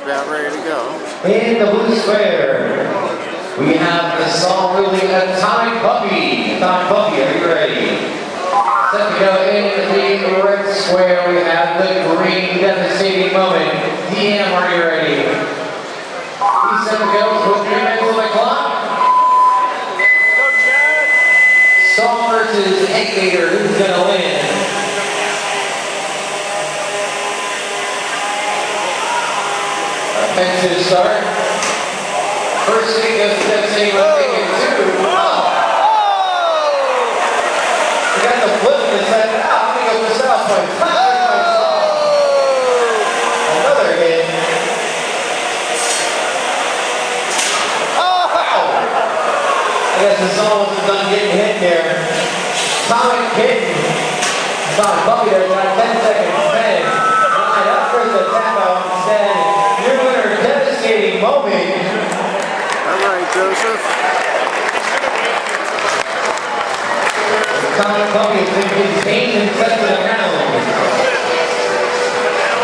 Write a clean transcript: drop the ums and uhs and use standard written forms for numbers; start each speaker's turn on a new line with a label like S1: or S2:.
S1: about ready to go.
S2: In the blue square, we have the song-wielding Atomic Puppy. Atomic Puppy, are you ready? Set to go in the red square, we have the green devastating moment. DM, are you ready? He's set to go with 3 minutes on the clock. Song versus Eggator, who's gonna win? Offensive start. First thing goes to devastating moment, taking 2. We got the flip in the second. I'm gonna go for South Point. Another hit. I guess the song wasn't done getting hit there. Atomic Kitten. Atomic Puppy there, got 10 seconds. 10. 9 up for the tap out instead. Your winner, devastating moment.
S1: All right, Joseph.
S2: Atomic Puppy has been contained and set to